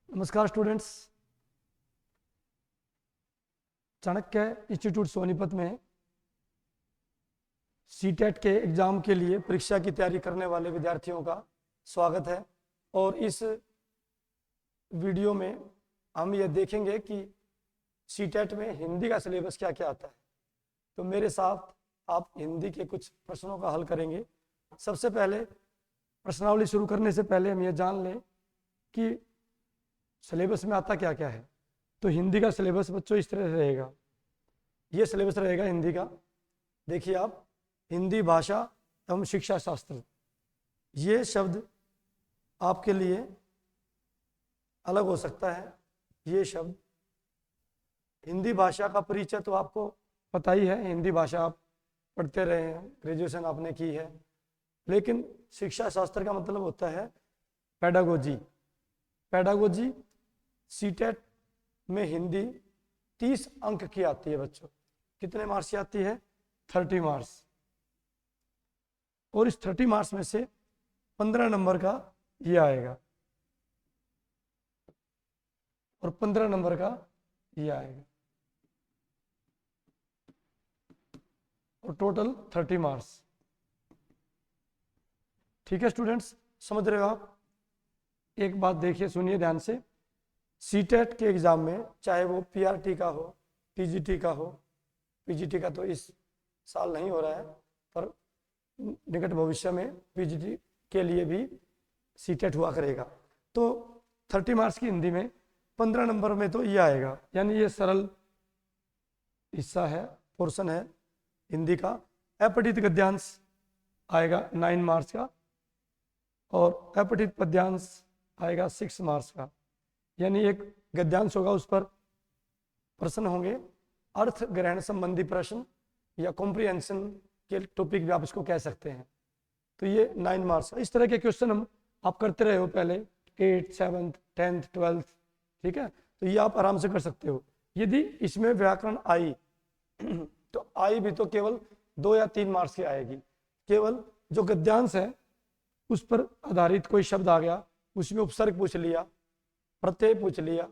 नमस्कार students. Chanakya institute Sonipat में CTET के एग्ज़ाम के लिए परीक्षा की तैयारी करने वाले विद्यार्थियों का स्वागत है। और इस वीडियो में हम यह देखेंगे कि सीटेट में हिंदी का सिलेबस क्या क्या आता है। तो मेरे साथ आप हिंदी के कुछ प्रश्नों का हल करेंगे। सबसे पहले प्रश्नावली शुरू करने से पहले हम यह जान लें कि सिलेबस में आता क्या क्या है। तो हिंदी का सिलेबस बच्चों इस तरह से रहेगा। ये सिलेबस रहेगा हिंदी का। देखिए आप, हिंदी भाषा एवं शिक्षा शास्त्र, ये शब्द आपके लिए अलग हो सकता है। ये शब्द हिंदी भाषा का परिचय तो आपको पता ही है, हिंदी भाषा आप पढ़ते रहे हैं, ग्रेजुएशन आपने की है। लेकिन शिक्षा शास्त्र का मतलब होता है पेडागोजी। पेडागोजी सीटेट में हिंदी 30 अंक की आती है बच्चों। कितने मार्क्स की आती है? 30 मार्क्स। और इस 30 मार्क्स में से 15 नंबर का ये आएगा और 15 नंबर का ये आएगा और टोटल 30 मार्क्स। ठीक है स्टूडेंट्स, समझ रहे हो आप? एक बात देखिए, सुनिए ध्यान से। सीटेट के एग्जाम में चाहे वो पीआरटी का हो, टीजीटी का हो, पीजीटी का तो इस साल नहीं हो रहा है, पर निकट भविष्य में पीजीटी के लिए भी सीटेट हुआ करेगा। तो 30 मार्क्स की हिंदी में 15 नंबर में तो ये आएगा, यानी ये सरल हिस्सा है, पोर्शन है हिंदी का। अपठित गद्यांश आएगा 9 मार्क्स का और अपठित पद्यांश आएगा 6 मार्क्स का। यानी एक गद्यांश होगा, उस पर प्रश्न होंगे, अर्थ ग्रहण संबंधी प्रश्न या कॉम्प्रिहेंशन के टॉपिक भी आप इसको कह सकते हैं। तो ये 9 मार्क्स। इस तरह के क्वेश्चन हम आप करते रहे हो पहले 8th 7th 10th 12th, ठीक है? तो ये आप आराम से कर सकते हो। यदि इसमें व्याकरण आई तो आई भी तो केवल 2 या 3 मार्क्स की आएगी। केवल जो गद्यांश है उस पर आधारित कोई शब्द आ गया, उसमें उपसर्ग पूछ लिया, प्रत्यय पूछ लिया,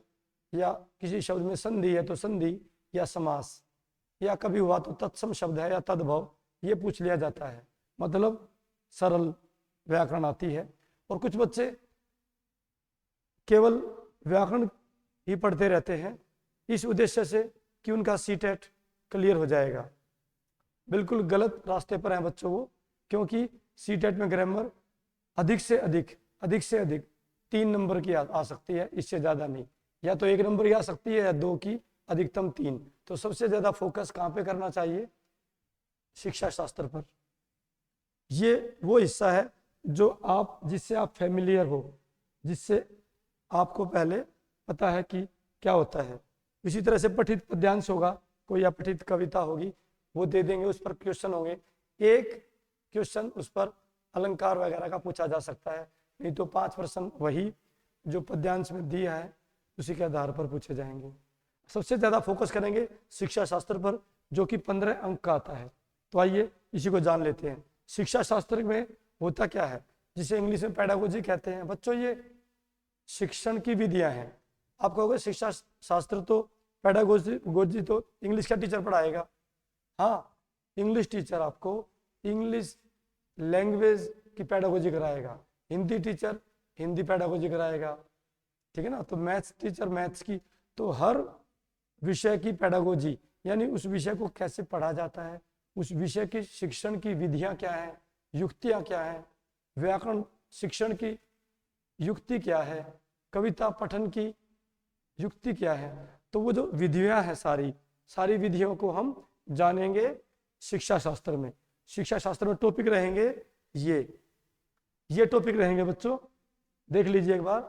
या किसी शब्द में संधि है तो संधि या समास, या कभी हुआ तो तत्सम शब्द है या तद्भव, ये पूछ लिया जाता है। मतलब सरल व्याकरण आती है। और कुछ बच्चे केवल व्याकरण ही पढ़ते रहते हैं इस उद्देश्य से कि उनका सीटेट क्लियर हो जाएगा। बिल्कुल गलत रास्ते पर हैं बच्चों वो, क्योंकि सीटेट में ग्रामर अधिक से अधिक 3 नंबर की आ सकती है, इससे ज़्यादा नहीं। या तो 1 नंबर की आ सकती है या 2 की, अधिकतम 3। तो सबसे ज़्यादा फोकस कहाँ पे करना चाहिए? शिक्षा शास्त्र पर। ये वो हिस्सा है जिससे आप फैमिलियर हो, जिससे आपको पहले पता है कि क्या होता है। इसी तरह से पठित पद्यांश होगा, कोई अपठित कविता होगी, वो दे देंगे, उस पर क्वेश्चन होंगे। एक क्वेश्चन उस पर अलंकार वगैरह का पूछा जा सकता है, नहीं तो 5 प्रश्न वही जो पद्यांश में दिया है उसी के आधार पर पूछे जाएंगे। सबसे ज़्यादा फोकस करेंगे शिक्षा शास्त्र पर, जो कि 15 अंक का आता है। तो आइए इसी को जान लेते हैं। शिक्षा शास्त्र में होता क्या है, जिसे इंग्लिश में पेडागोजी कहते हैं। बच्चों, ये शिक्षण की विधियां हैं। आप कहोगे शिक्षा शास्त्र तो पेडागोजी तो इंग्लिश का टीचर पढ़ाएगा। हाँ, इंग्लिश टीचर आपको इंग्लिश लैंग्वेज की पेडागोजी कराएगा, हिंदी टीचर हिंदी पेडागोजी कराएगा, ठीक है ना? तो मैथ्स टीचर मैथ्स की। तो हर विषय की पेडागोजी, यानी उस विषय को कैसे पढ़ा जाता है, उस विषय की शिक्षण की विधियां क्या हैं, युक्तियां क्या हैं, व्याकरण शिक्षण की युक्ति क्या है, कविता पठन की युक्ति क्या है, तो वो जो विधियां हैं सारी विधियों को हम जानेंगे शिक्षा शास्त्र में। शिक्षा शास्त्र में टॉपिक रहेंगे ये टॉपिक रहेंगे बच्चों। देख लीजिए एक बार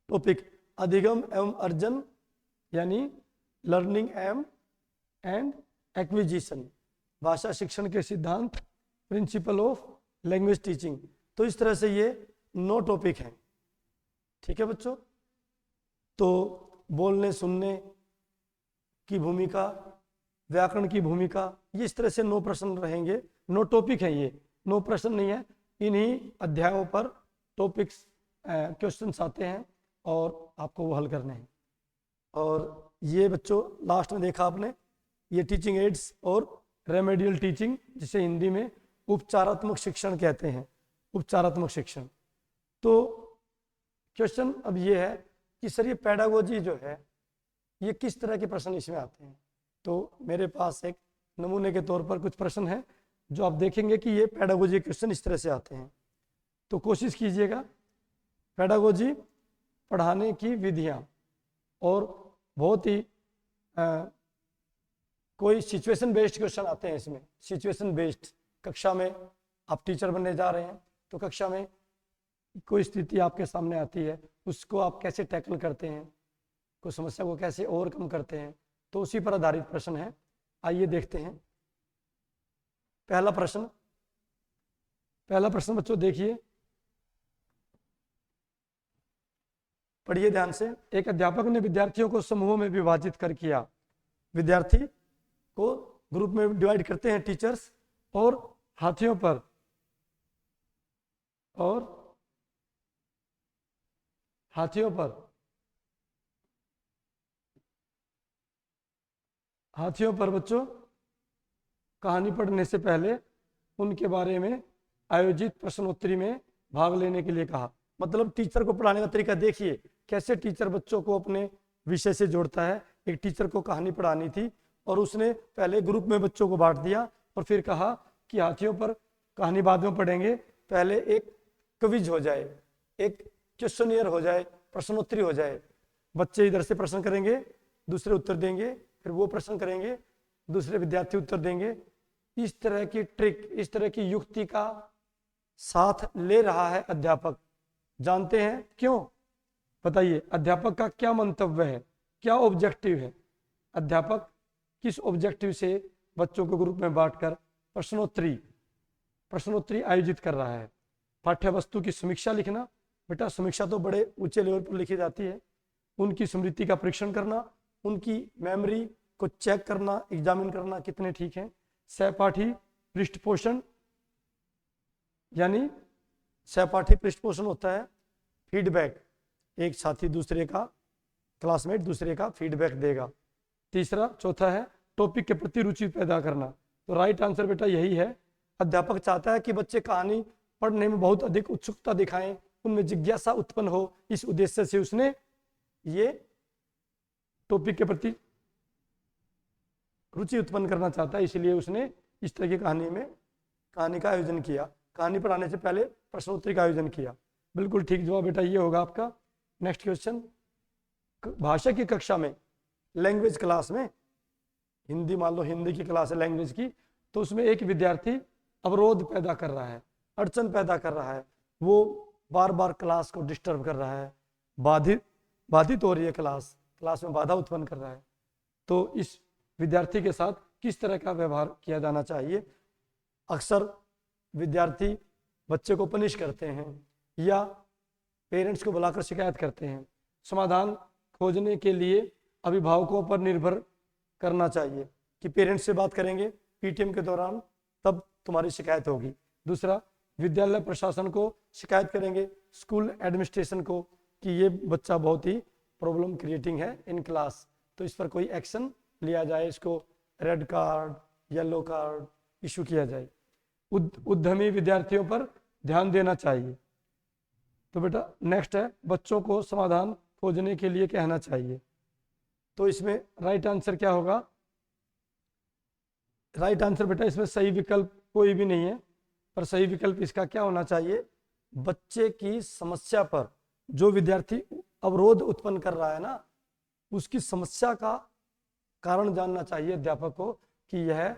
टॉपिक। अधिगम एवं अर्जन, यानी लर्निंग एंड एक्विजिशन, भाषा शिक्षण के सिद्धांत, प्रिंसिपल ऑफ लैंग्वेज टीचिंग। तो इस तरह से ये 9 टॉपिक हैं, ठीक है बच्चों? तो बोलने सुनने की भूमिका, व्याकरण की भूमिका, ये इस तरह से 9 प्रश्न रहेंगे। 9 टॉपिक हैं, ये 9 प्रश्न नहीं है। इन्हीं अध्यायों पर टॉपिक्स क्वेश्चंस आते हैं और आपको वो हल करने हैं। और ये बच्चों लास्ट में देखा आपने, ये टीचिंग एड्स और रेमेडियल टीचिंग, जिसे हिंदी में उपचारात्मक शिक्षण कहते हैं, उपचारात्मक शिक्षण। तो क्वेश्चन अब ये है कि सर ये पेडागोजी जो है ये किस तरह के प्रश्न इसमें आते हैं। तो मेरे पास एक नमूने के तौर पर कुछ प्रश्न हैं जो आप देखेंगे कि ये पेडागोजी क्वेश्चन इस तरह से आते हैं। तो कोशिश कीजिएगा। पेडागोजी पढ़ाने की विधियां, और बहुत ही कोई सिचुएशन बेस्ड क्वेश्चन आते हैं इसमें। सिचुएशन बेस्ड, कक्षा में आप टीचर बनने जा रहे हैं तो कक्षा में कोई स्थिति आपके सामने आती है, उसको आप कैसे टैकल करते हैं, कोई समस्या को कैसे ओवरकम करते हैं, तो उसी पर आधारित प्रश्न है। आइए देखते हैं। पहला प्रश्न बच्चों देखिए, पढ़िए ध्यान से। एक अध्यापक ने विद्यार्थियों को समूहों में विभाजित कर किया। विद्यार्थी को ग्रुप में डिवाइड करते हैं टीचर्स, और हाथियों पर बच्चों कहानी पढ़ने से पहले उनके बारे में आयोजित प्रश्नोत्तरी में भाग लेने के लिए कहा। मतलब टीचर को पढ़ाने का तरीका देखिए, कैसे टीचर बच्चों को अपने विषय से जोड़ता है। एक टीचर को कहानी पढ़ानी थी और उसने पहले ग्रुप में बच्चों को बांट दिया और फिर कहा कि हाथियों पर कहानी बाद में पढ़ेंगे, पहले एक क्विज हो जाए, एक क्वेश्चनियर हो जाए, प्रश्नोत्तरी हो जाए। बच्चे इधर से प्रश्न करेंगे, दूसरे उत्तर देंगे, फिर वो प्रश्न करेंगे, दूसरे विद्यार्थी उत्तर देंगे। इस तरह की ट्रिक, इस तरह की युक्ति का साथ ले रहा है अध्यापक। जानते हैं क्यों? बताइए, अध्यापक का क्या मंतव्य है, क्या ऑब्जेक्टिव है? अध्यापक किस ऑब्जेक्टिव से बच्चों को ग्रुप में बांटकर प्रश्नोत्तरी आयोजित कर रहा है? पाठ्य वस्तु की समीक्षा लिखना। बेटा समीक्षा तो बड़े ऊंचे लेवल पर लिखी जाती है। उनकी स्मृति का परीक्षण करना, उनकी मेमोरी को चेक करना, एग्जामिन करना कितने ठीक हैं। सहपाठी पृष्ठपोषण, यानी सहपाठी पृष्ठपोषण होता है फीडबैक, एक साथी दूसरे का, क्लासमेट दूसरे का फीडबैक देगा। चौथा है टॉपिक के प्रति रुचि पैदा करना। तो राइट आंसर बेटा यही है। अध्यापक चाहता है कि बच्चे कहानी पढ़ने में बहुत अधिक उत्सुकता दिखाएं, उनमें जिज्ञासा उत्पन्न हो। इस उद्देश्य से उसने ये टॉपिक के प्रति रुचि उत्पन्न करना चाहता है, इसलिए उसने इस तरह की कहानी का आयोजन किया। कहानी पढ़ाने से पहले प्रश्नोत्तरी का आयोजन किया। बिल्कुल ठीक जवाब बेटा ये होगा आपका। नेक्स्ट क्वेश्चन, भाषा की कक्षा में, लैंग्वेज क्लास में, हिंदी मान लो हिंदी की क्लास है लैंग्वेज की, तो उसमें एक विद्यार्थी अवरोध पैदा कर रहा है, अड़चन पैदा कर रहा है। वो बार बार क्लास को डिस्टर्ब कर रहा है, बाधित हो रही है क्लास में बाधा उत्पन्न कर रहा है। तो इस विद्यार्थी के साथ किस तरह का व्यवहार किया जाना चाहिए? अक्सर विद्यार्थी बच्चे को पनिश करते हैं या पेरेंट्स को बुलाकर शिकायत करते हैं। समाधान खोजने के लिए अभिभावकों पर निर्भर करना चाहिए कि पेरेंट्स से बात करेंगे पीटीएम के दौरान, तब तुम्हारी शिकायत होगी। दूसरा, विद्यालय प्रशासन को शिकायत करेंगे, स्कूल एडमिनिस्ट्रेशन को, कि ये बच्चा बहुत ही प्रॉब्लम क्रिएटिंग है इन क्लास, तो इस पर कोई एक्शन लिया जाए, इसको red card, yellow card issue किया जाए। उद्यमी विद्यार्थियों पर ध्यान देना चाहिए। तो बेटा नेक्स्ट है, बच्चों को समाधान खोजने के लिए कहना चाहिए। तो इसमें राइट आंसर क्या होगा? राइट आंसर बेटा इसमें सही विकल्प कोई भी नहीं है, पर सही विकल्प इसका क्या होना चाहिए? बच्चे की समस्या पर, जो विद्यार्थी अवरोध उत्पन्न कर रहा है ना, उसकी समस्या का कारण जानना चाहिए अध्यापक को कि यह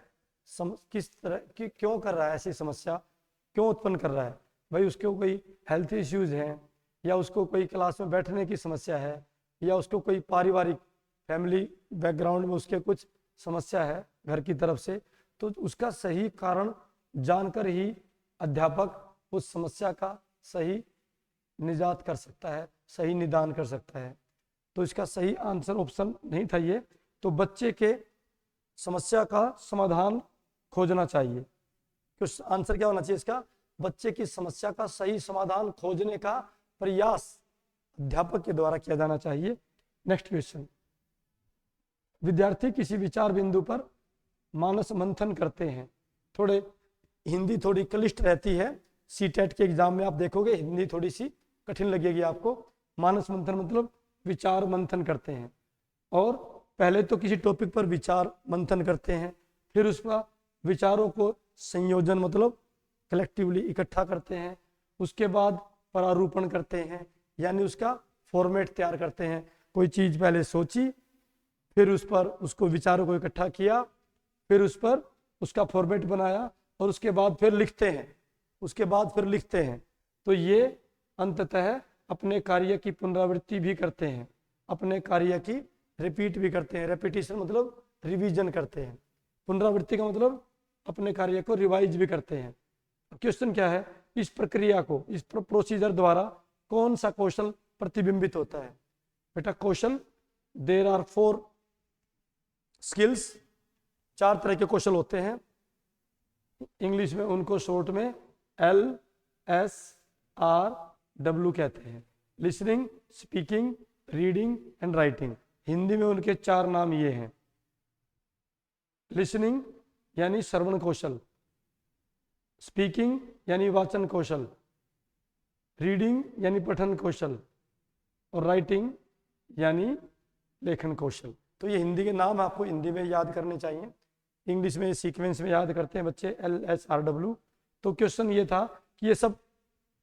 किस तरह की क्यों कर रहा है, ऐसी समस्या क्यों उत्पन्न कर रहा है। भाई उसको कोई हेल्थ इश्यूज हैं, या उसको कोई क्लास में बैठने की समस्या है, या उसको कोई पारिवारिक फैमिली बैकग्राउंड में उसके कुछ समस्या है घर की तरफ से, तो उसका सही कारण जानकर ही अध्यापक उस समस्या का सही निजात कर सकता है, सही निदान कर सकता है। तो इसका सही आंसर ऑप्शन नहीं था ये। तो बच्चे के समस्या का समाधान खोजना चाहिए। कुछ आंसर क्या होना चाहिए इसका? बच्चे की समस्या का सही समाधान खोजने का प्रयास अध्यापक के द्वारा किया जाना चाहिए। नेक्स्ट क्वेश्चन, विद्यार्थी किसी विचार बिंदु पर मानस मंथन करते हैं। थोड़े हिंदी थोड़ी क्लिष्ट रहती है, सीटेट के एग्जाम में आप देखोगे हिंदी थोड़ी सी कठिन लगेगी आपको। मानस मंथन मतलब विचार मंथन करते हैं, और पहले तो किसी टॉपिक पर विचार मंथन करते हैं, फिर उस पर विचारों को संयोजन मतलब कलेक्टिवली इकट्ठा करते हैं, उसके बाद प्रारूपण करते हैं, यानी उसका फॉर्मेट तैयार करते हैं। कोई चीज़ पहले सोची, फिर उस पर उसको विचारों को इकट्ठा किया, फिर उस पर उसका फॉर्मेट बनाया, और उसके बाद फिर लिखते हैं। तो ये अंततः अपने कार्य की पुनरावृत्ति भी करते हैं, अपने कार्य की रिपीट भी करते हैं। रेपिटेशन मतलब रिवीजन करते हैं, पुनरावृत्ति का मतलब अपने कार्य को रिवाइज भी करते हैं। क्वेश्चन क्या है, इस प्रक्रिया को, इस प्रोसीजर द्वारा कौन सा कौशल प्रतिबिंबित होता है। बेटा कौशल, देर आर 4 स्किल्स, 4 तरह के कौशल होते हैं। इंग्लिश में उनको शॉर्ट में LSRW कहते हैं, listening, speaking, reading and writing. Hindi में उनके 4 नाम ये हैं। लिसनिंग यानी श्रवण कौशल, स्पीकिंग यानी वाचन कौशल, रीडिंग यानी पठन कौशल, और राइटिंग यानी लेखन कौशल। तो ये हिंदी के नाम आपको हिंदी में याद करने चाहिए, इंग्लिश में सीक्वेंस में याद करते हैं बच्चे LSRW। तो क्वेश्चन ये था कि ये सब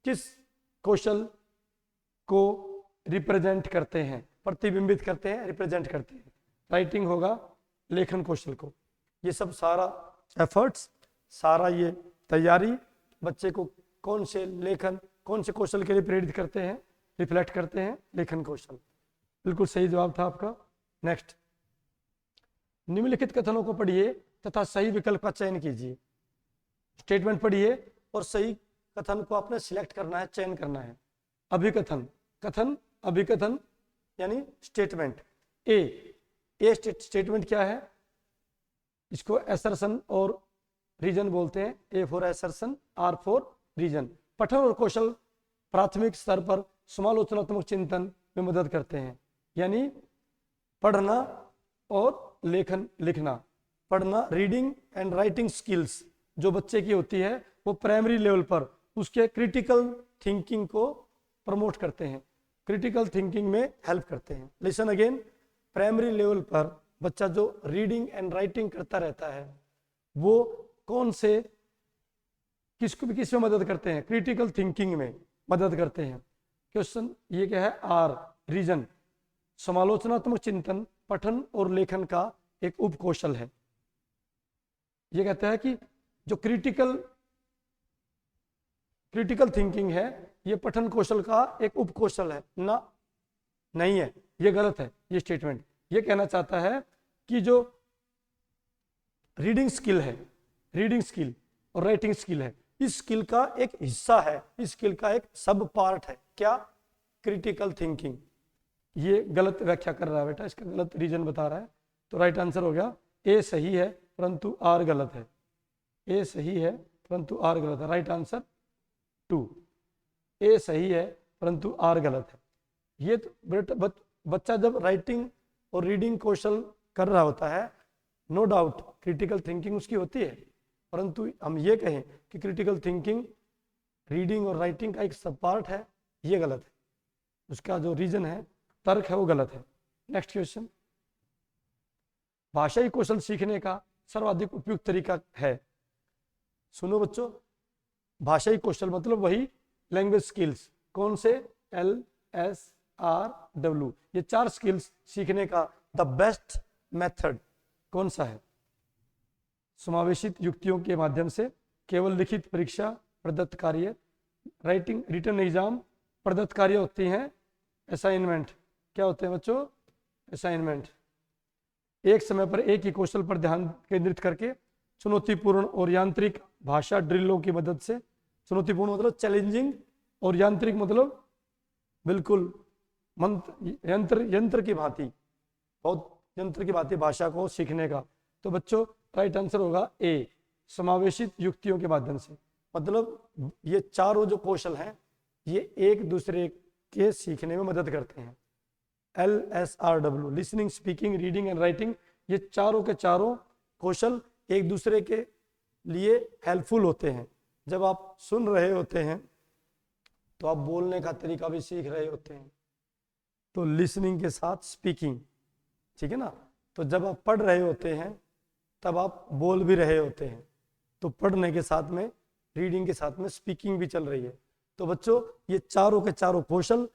किस कौशल को रिप्रेजेंट करते हैं, प्रतिबिंबित करते हैं, रिप्रेजेंट करते हैं। राइटिंग होगा लेखन कौशल को। ये सब सारा एफर्ट्स, सारा ये तैयारी बच्चे को कौन से लेखन, कौन से कौशल के लिए प्रेरित करते हैं, रिफ्लेक्ट करते हैं, लेखन कौशल। बिल्कुल सही जवाब था आपका। नेक्स्ट, निम्नलिखित कथनों को पढ़िए तथा सही विकल्प का चयन कीजिए। स्टेटमेंट पढ़िए और सही कथन को आपने सिलेक्ट करना है, चयन करना है। अभिकथन, कथन, अभिकथन यानी स्टेटमेंट। ए स्टेटमेंट क्या है, इसको एसर्शन और रीजन बोलते हैं। A for assertion, R for reason. पठन और कौशल प्राथमिक स्तर पर समालोचनात्मक चिंतन में मदद करते हैं, यानी पढ़ना और लेखन, लिखना। पढ़ना, रीडिंग एंड राइटिंग स्किल्स जो बच्चे की होती है वो प्राइमरी लेवल पर उसके क्रिटिकल थिंकिंग को प्रमोट करते हैं, क्रिटिकल थिंकिंग में हेल्प करते हैं। लिसन अगेन, प्राइमरी लेवल पर बच्चा जो रीडिंग एंड राइटिंग करता रहता है वो कौन से किस में मदद करते हैं, क्रिटिकल थिंकिंग में मदद करते हैं। क्वेश्चन ये क्या है, आर रीजन, समालोचनात्मक चिंतन पठन और लेखन का एक उपकौशल है। ये कहता है कि जो क्रिटिकल थिंकिंग है ये पठन कौशल का एक उपकौशल है ना, नहीं है, ये गलत है। ये स्टेटमेंट ये कहना चाहता है कि जो रीडिंग स्किल है, रीडिंग स्किल और राइटिंग स्किल है, इस स्किल का एक हिस्सा है, इस स्किल का एक सब पार्ट है। क्या, क्रिटिकल थिंकिंग। ये गलत व्याख्या कर रहा है बेटा, इसका गलत रीजन बता रहा है। तो राइट आंसर हो गया ए सही है परंतु आर गलत है। ए सही है परंतु आर गलत है। राइट आंसर 2, ए सही है परंतु आर गलत है। ये तो बच्चा जब राइटिंग और रीडिंग कौशल कर रहा होता है, नो डाउट क्रिटिकल थिंकिंग उसकी होती है, परंतु हम ये कहें कि क्रिटिकल थिंकिंग रीडिंग और राइटिंग का एक सब पार्ट है, ये गलत है। उसका जो रीजन है, तर्क है, वो गलत है। नेक्स्ट क्वेश्चन, भाषाई कौशल सीखने का सर्वाधिक उपयुक्त तरीका है। सुनो बच्चों, भाषाई कौशल मतलब वही लैंग्वेज स्किल्स। कौन से, LSRW। ये 4 स्किल्स सीखने का द बेस्ट मेथड कौन सा है? समावेशित युक्तियों के माध्यम से, केवल लिखित परीक्षा, प्रदत्त कार्य, राइटिंग रिटन एग्जाम, प्रदत्त कार्य होती हैं, असाइनमेंट। क्या होते हैं बच्चों? असाइनमेंट। एक समय पर एक ही कौशल पर ध्यान केंद्रित करके चुनौतीपूर्ण और यांत्रिक भाषा ड्रिलों की मदद से, चुनौतीपूर्ण मतलब चैलेंजिंग और यांत्रिक मतलब बिल्कुल यंत्र की भांति, बहुत यंत्र की भांति भाषा को सीखने का। तो बच्चों राइट आंसर होगा ए, समावेशित युक्तियों के माध्यम से। मतलब ये चारों जो कौशल हैं ये एक दूसरे के सीखने में मदद करते हैं। LSRW, listening, speaking, reading and writing, ये चारों के चारों कौशल एक दूसरे के लिए हेल्पफुल होते हैं। जब आप सुन रहे होते हैं तो आप बोलने का तरीका भी सीख रहे होते हैं, तो लिसनिंग के साथ स्पीकिंग, ठीक है ना। तो जब आप पढ़ रहे होते हैं तब आप बोल भी रहे होते हैं, तो पढ़ने के साथ में रीडिंग के साथ में स्पीकिंग भी चल रही है। तो बच्चों ये चारों के चारों कौशल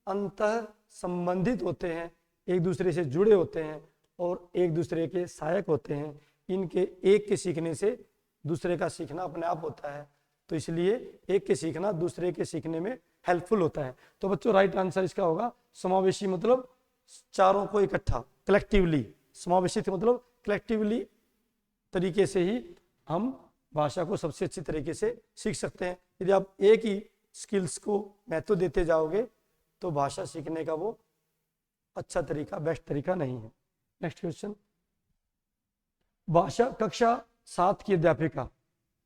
अंतः संबंधित होते हैं, एक दूसरे से जुड़े होते हैं और एक दूसरे के सहायक होते हैं। इनके एक के सीखने से दूसरे का सीखना अपने आप होता है, तो इसलिए एक के सीखना दूसरे के सीखने में हेल्पफुल होता है। तो बच्चों राइट आंसर इसका होगा समावेशी, मतलब चारों को इकट्ठा, कलेक्टिवली। समावेशी मतलब कलेक्टिवली तरीके से ही हम भाषा को सबसे अच्छी तरीके से सीख सकते हैं। यदि आप एक ही स्किल्स को महत्व देते जाओगे तो भाषा सीखने का वो अच्छा तरीका, बेस्ट तरीका नहीं है। नेक्स्ट क्वेश्चन, भाषा कक्षा 7 की अध्यापिका,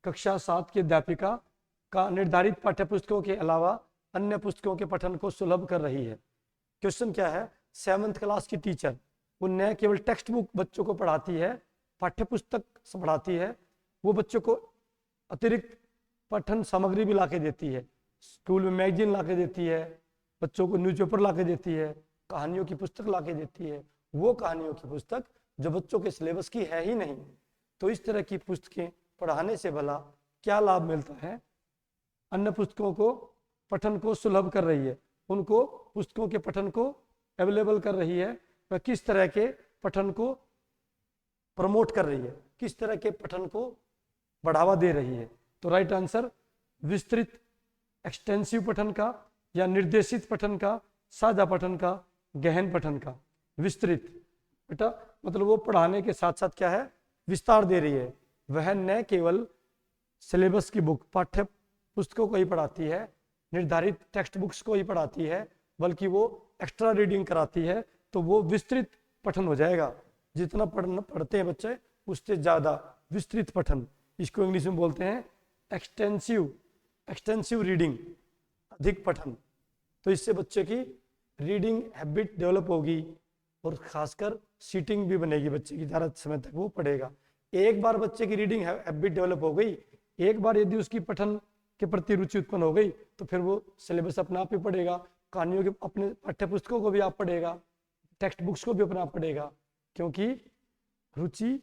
कक्षा 7 की अध्यापिका का निर्धारित पाठ्यपुस्तकों के अलावा अन्य पुस्तकों के पठन को सुलभ कर रही है। क्वेश्चन क्या है, 7th क्लास की टीचर वो न केवल टेक्स्ट बुक बच्चों को पढ़ाती है, पाठ्यपुस्तक पढ़ाती है, वो बच्चों को अतिरिक्त पठन सामग्री भी लाके देती है। स्कूल में मैगजीन लाके देती है, बच्चों को न्यूज़पेपर लाके देती है, कहानियों की पुस्तक लाके देती है, वो कहानियों की पुस्तक जो बच्चों के सिलेबस की है ही नहीं। तो इस तरह की पुस्तकें पढ़ाने से भला क्या लाभ मिलता है। अन्य पुस्तकों को पठन को सुलभ कर रही है, उनको पुस्तकों के पठन को अवेलेबल कर रही है, वह किस तरह के पठन को प्रमोट कर रही है, किस तरह के पठन को बढ़ावा दे रही है। तो राइट आंसर विस्तृत एक्सटेंसिव पठन का, या निर्देशित पठन का, साझा पठन का, गहन पठन का। विस्तृत बेटा मतलब वो पढ़ाने के साथ साथ क्या है, विस्तार दे रही है। वह न केवल सिलेबस की बुक, पाठ्य पुस्तकों को ही पढ़ाती है, निर्धारित टेक्स्ट बुक्स को ही पढ़ाती है, बल्कि वो एक्स्ट्रा रीडिंग कराती है। तो वो विस्तृत पठन हो जाएगा। जितना पढ़ते हैं बच्चे उससे ज़्यादा विस्तृत पठन, इसको इंग्लिश में बोलते हैं एक्सटेंसिव रीडिंग, अधिक पठन। तो इससे बच्चे की रीडिंग हैबिट डेवलप होगी और खासकर सीटिंग भी बनेगी बच्चे की, ज़्यादा समय तक वो पढ़ेगा। एक बार बच्चे की रीडिंग हैबिट डेवलप हो गई, एक बार यदि उसकी पठन के प्रति रुचि उत्पन्न हो गई, तो फिर वो सिलेबस अपने आप ही पढ़ेगा, कहानियों के अपने पाठ्य पुस्तकों को भी आप पढ़ेगा, टेक्स्ट बुक्स को भी अपने आप पढ़ेगा, क्योंकि रुचि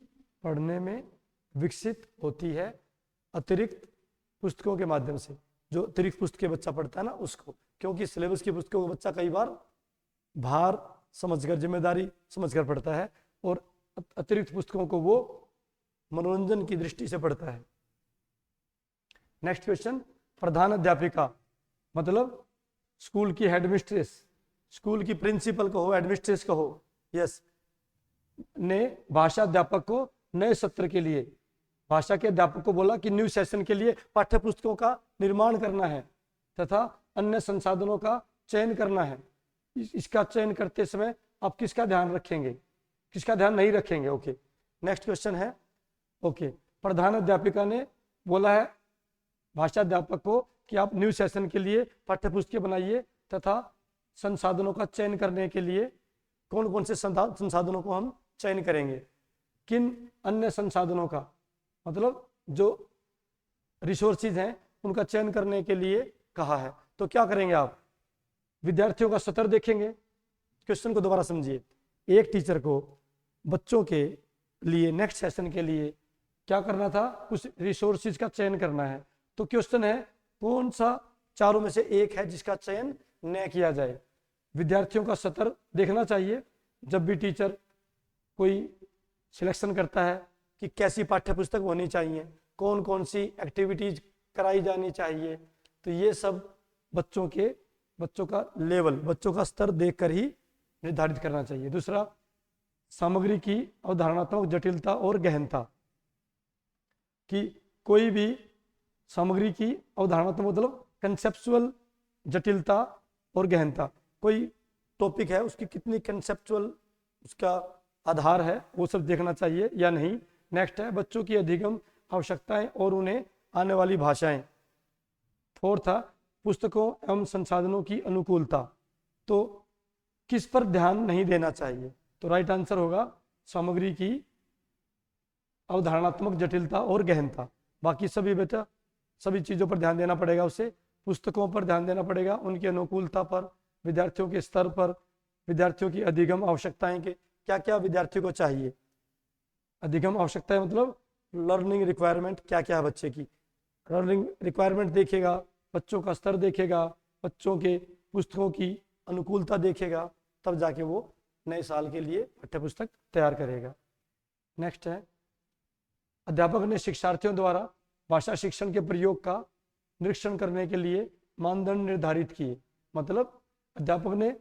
पढ़ने में विकसित होती है अतिरिक्त पुस्तकों के माध्यम से। जो अतिरिक्त पुस्तकें बच्चा पढ़ता है ना उसको, क्योंकि सिलेबस की पुस्तकों को बच्चा कई बार भार समझकर, जिम्मेदारी समझकर पढ़ता है, और अतिरिक्त पुस्तकों को वो मनोरंजन की दृष्टि से पढ़ता है। नेक्स्ट क्वेश्चन, प्रधान अध्यापिका मतलब स्कूल की हेडमिस्ट्रेस, स्कूल की प्रिंसिपल कहो, एडमिनिस्ट्रेस कहो, यस, ने भाषा अध्यापक को नए सत्र के लिए, भाषा के अध्यापक को बोला कि न्यू सेशन के लिए पाठ्य पुस्तकों का निर्माण करना है तथा अन्य संसाधनों का चयन करना है। इसका चयन करते समय आप किसका ध्यान रखेंगे, किसका ध्यान नहीं रखेंगे। ओके, नेक्स्ट क्वेश्चन है, ओके, प्रधान अध्यापिका ने बोला है भाषा अध्यापक को कि आप न्यू सेशन के लिए पाठ्य पुस्तकें बनाइए तथा संसाधनों का चयन करने के लिए कौन कौन से संसाधनों को हम चयन करेंगे। किन अन्य संसाधनों का मतलब जो रिसोर्सेज हैं उनका चयन करने के लिए कहा है। तो क्या करेंगे आप, विद्यार्थियों का सत्र देखेंगे। क्वेश्चन को दोबारा समझिए, एक टीचर को बच्चों के लिए नेक्स्ट सेशन के लिए क्या करना था, कुछ रिसोर्सेज का चयन करना है। तो क्वेश्चन है कौन सा चारों में से एक है जिसका चयन न किया जाए। विद्यार्थियों का सत्र देखना चाहिए जब भी टीचर कोई सिलेक्शन करता है कि कैसी पाठ्य पुस्तक होनी चाहिए, कौन कौन सी एक्टिविटीज कराई जानी चाहिए। तो ये सब बच्चों का लेवल, बच्चों का स्तर देखकर ही निर्धारित करना चाहिए। दूसरा, सामग्री की अवधारणात्मक जटिलता और गहनता, कि कोई भी सामग्री की अवधारणात्मक मतलब कंसेप्चुअल जटिलता और गहनता, कोई टॉपिक है उसकी कितनी कंसेप्चुअल उसका आधार है वो सब देखना चाहिए या नहीं। नेक्स्ट है बच्चों की अधिगम आवश्यकताएं और उन्हें आने वाली भाषाएं। फोर्थ था पुस्तकों एवं संसाधनों की अनुकूलता, तो किस पर ध्यान नहीं देना चाहिए? तो राइट आंसर होगा सामग्री की अवधारणात्मक जटिलता और गहनता। बाकी सभी बेटा सभी चीज़ों पर ध्यान देना पड़ेगा उसे। पुस्तकों पर ध्यान देना पड़ेगा, उनकी अनुकूलता पर, विद्यार्थियों के स्तर पर, विद्यार्थियों की अधिगम आवश्यकताएं के क्या क्या विद्यार्थियों को चाहिए। अधिगम आवश्यकताएं मतलब लर्निंग रिक्वायरमेंट क्या क्या है बच्चे की। लर्निंग रिक्वायरमेंट देखेगा, बच्चों का स्तर देखेगा, बच्चों के पुस्तकों की अनुकूलता देखेगा, तब जाके वो नए साल के लिए पाठ्यपुस्तक तैयार करेगा। नेक्स्ट है, अध्यापक ने शिक्षार्थियों द्वारा भाषा शिक्षण के प्रयोग का निरीक्षण करने के लिए मानदंड निर्धारित किए। मतलब अध्यापक ने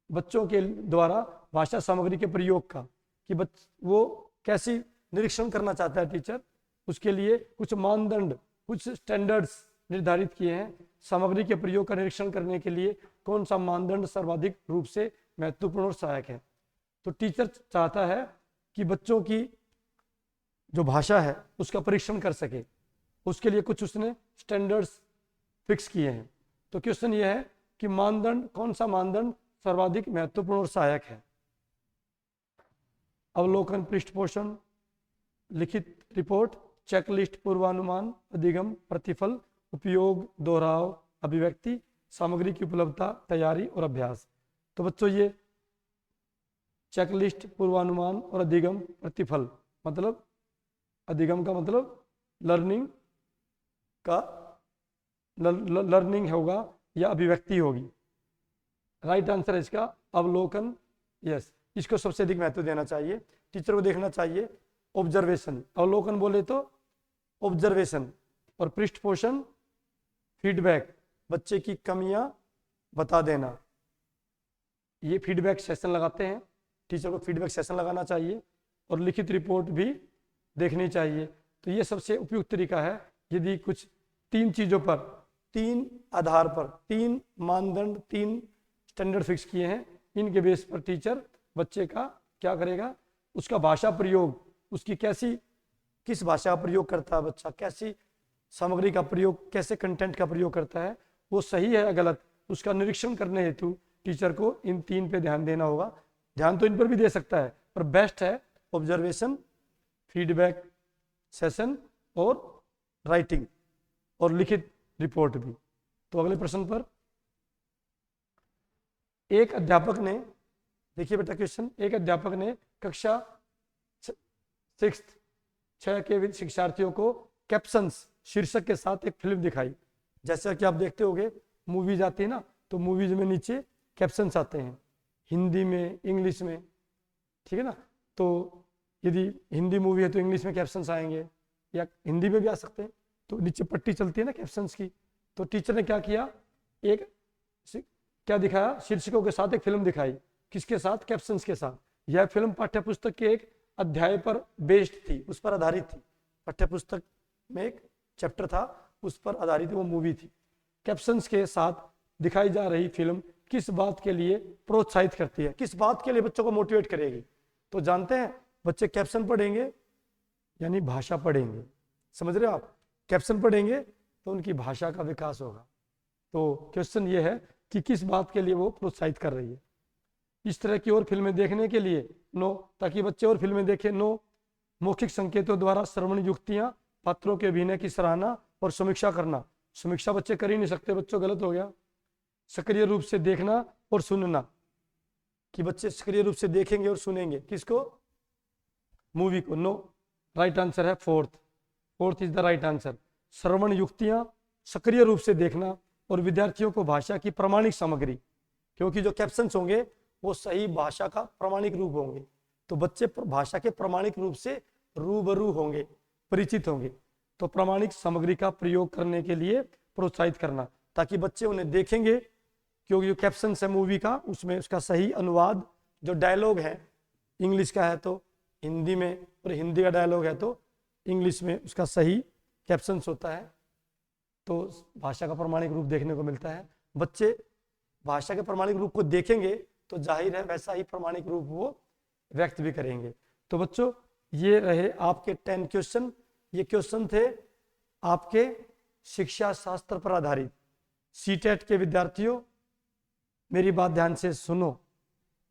बच्चों के द्वारा भाषा सामग्री के प्रयोग का कि वो कैसी निरीक्षण करना चाहता है टीचर, उसके लिए कुछ मानदंड, कुछ स्टैंडर्ड्स निर्धारित किए हैं। सामग्री के प्रयोग का निरीक्षण करने के लिए कौन सा मानदंड सर्वाधिक रूप से महत्वपूर्ण और सहायक है। तो टीचर चाहता है कि बच्चों की जो भाषा है उसका परीक्षण कर सके, उसके लिए कुछ उसने स्टैंडर्ड्स फिक्स किए हैं। तो क्वेश्चन ये है कि मानदंड, कौन सा मानदंड सर्वाधिक महत्वपूर्ण और सहायक है। अवलोकन, पृष्ठपोषण, लिखित रिपोर्ट, चेकलिस्ट, पूर्वानुमान, अधिगम, प्रतिफल, उपयोग, दोहराव, अभिव्यक्ति, सामग्री की उपलब्धता, तैयारी और अभ्यास। तो बच्चों ये चेकलिस्ट, पूर्वानुमान और अधिगम, प्रतिफल मतलब अधिगम का मतलब लर्निंग का लर्निंग होगा या अभिव्यक्ति होगी। राइट आंसर है इसका अवलोकन। यस, इसको सबसे अधिक महत्व देना चाहिए, टीचर को देखना चाहिए। ऑब्जर्वेशन, अवलोकन बोले तो ऑब्जर्वेशन, और पृष्ठपोषण फीडबैक, बच्चे की कमियां बता देना। ये फीडबैक सेशन लगाते हैं, टीचर को फीडबैक सेशन लगाना चाहिए, और लिखित रिपोर्ट भी देखनी चाहिए। तो ये सबसे उपयुक्त तरीका है। यदि कुछ तीन चीज़ों पर, तीन आधार पर, तीन मानदंड, तीन स्टैंडर्ड फिक्स किए हैं, इनके बेस पर टीचर बच्चे का क्या करेगा, उसका भाषा प्रयोग, उसकी किस भाषा का प्रयोग करता है बच्चा, कैसी सामग्री का प्रयोग, कैसे कंटेंट का प्रयोग करता है, वो सही है या गलत, उसका निरीक्षण करने हेतु टीचर को इन तीन पे ध्यान देना होगा। ध्यान तो इन पर भी दे सकता है, पर बेस्ट है ऑब्जर्वेशन, फीडबैक सेशन और राइटिंग और लिखित रिपोर्ट भी। तो अगले प्रश्न पर, एक अध्यापक ने, देखिए बेटा क्वेश्चन, एक अध्यापक ने कक्षा 6 के शिक्षार्थियों को कैप्शंस शीर्षक के साथ एक फिल्म दिखाई। जैसा कि आप देखते होंगे मूवीज आती है ना, तो मूवीज में नीचे कैप्शंस आते हैं हिंदी में, इंग्लिश में, ठीक है ना। तो यदि हिंदी मूवी है तो इंग्लिश में कैप्शंस आएंगे या हिंदी में भी आ सकते हैं। तो नीचे पट्टी चलती है ना कैप्शंस की। तो टीचर ने क्या किया, क्या दिखाया, शीर्षकों के साथ एक फिल्म दिखाई। किसके साथ, कैप्शंस के साथ। यह फिल्म पाठ्यपुस्तक के एक अध्याय पर बेस्ड थी, उस पर आधारित थी। पाठ्यपुस्तक में एक चैप्टर था, उस पर आधारित वो मूवी थी। कैप्शंस के साथ दिखाई जा रही फिल्म किस बात के लिए प्रोत्साहित करती है, किस बात के लिए बच्चों को मोटिवेट करेगी। तो जानते हैं बच्चे कैप्शन पढ़ेंगे यानी भाषा पढ़ेंगे, समझ रहे हो आप। कैप्शन पढ़ेंगे तो उनकी भाषा का विकास होगा। तो क्वेश्चन ये है कि किस बात के लिए वो प्रोत्साहित कर रही है। इस तरह की और फिल्में देखने के लिए नो, ताकि बच्चे और फिल्में देखें। नो, मौखिक संकेतों द्वारा श्रवण युक्तियां, पात्रों के अभिनय की सराहना और समीक्षा करना। समीक्षा बच्चे कर ही नहीं सकते, बच्चों गलत हो गया। सक्रिय रूप से देखना और सुनना, कि बच्चे सक्रिय रूप से देखेंगे और सुनेंगे किसको, मूवी को। नो, राइट आंसर है fourth is the right answer. श्रवण युक्तियां, सक्रिय रूप से देखना और विद्यार्थियों को भाषा की प्रमाणिक सामग्री, क्योंकि जो कैप्शंस होंगे वो सही भाषा का प्रमाणिक रूप होंगे। तो बच्चे भाषा के प्रमाणिक रूप से रूबरू होंगे, परिचित होंगे। तो प्रमाणिक सामग्री का प्रयोग करने के लिए प्रोत्साहित करना, ताकि बच्चे उन्हें देखेंगे, क्योंकि जो कैप्शंस है मूवी का उसमें उसका सही अनुवाद, जो डायलॉग है इंग्लिश का है तो हिंदी में, और हिंदी का डायलॉग है तो इंग्लिश में उसका सही कैप्शंस होता है। तो भाषा का प्रमाणिक रूप देखने को मिलता है। बच्चे भाषा के प्रमाणिक रूप को देखेंगे तो जाहिर है वैसा ही प्रमाणिक रूप वो व्यक्त भी करेंगे। तो बच्चों ये रहे आपके 10 क्वेश्चन। ये क्वेश्चन थे आपके शिक्षा शास्त्र पर आधारित। सीटेट के विद्यार्थियों मेरी बात ध्यान से सुनो,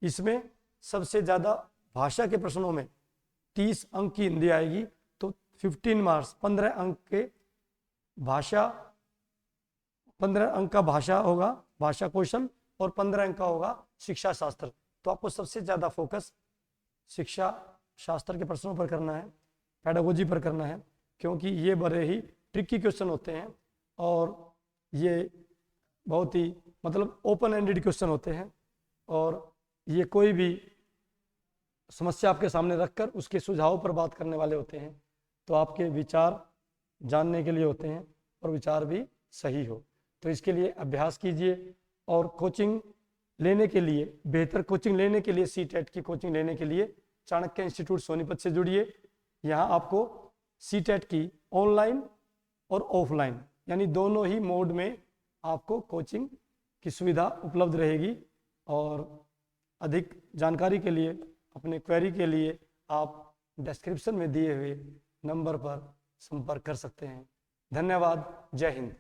इसमें सबसे ज़्यादा भाषा के प्रश्नों में 30 अंक की हिंदी आएगी, तो 15 मार्क्स 15 अंक के भाषा, 15 अंक का भाषा होगा, भाषा क्वेश्चन, और 15 अंक का होगा शिक्षा शास्त्र। तो आपको सबसे ज़्यादा फोकस शिक्षा शास्त्र के प्रश्नों पर करना है, पेडागोजी पर करना है, क्योंकि ये बड़े ही ट्रिकी क्वेश्चन होते हैं और ये बहुत ही मतलब ओपन एंडेड क्वेश्चन होते हैं, और ये कोई भी समस्या आपके सामने रखकर उसके सुझाव पर बात करने वाले होते हैं। तो आपके विचार जानने के लिए होते हैं और विचार भी सही हो। तो इसके लिए अभ्यास कीजिए, और कोचिंग लेने के लिए, बेहतर कोचिंग लेने के लिए, सीटेट की कोचिंग लेने के लिए चाणक्य इंस्टीट्यूट सोनीपत से जुड़िए। यहाँ आपको सीटेट की ऑनलाइन और ऑफलाइन यानी दोनों ही मोड में आपको कोचिंग की सुविधा उपलब्ध रहेगी। और अधिक जानकारी के लिए, अपने क्वेरी के लिए आप डिस्क्रिप्शन में दिए हुए नंबर पर संपर्क कर सकते हैं। धन्यवाद। जय हिंद।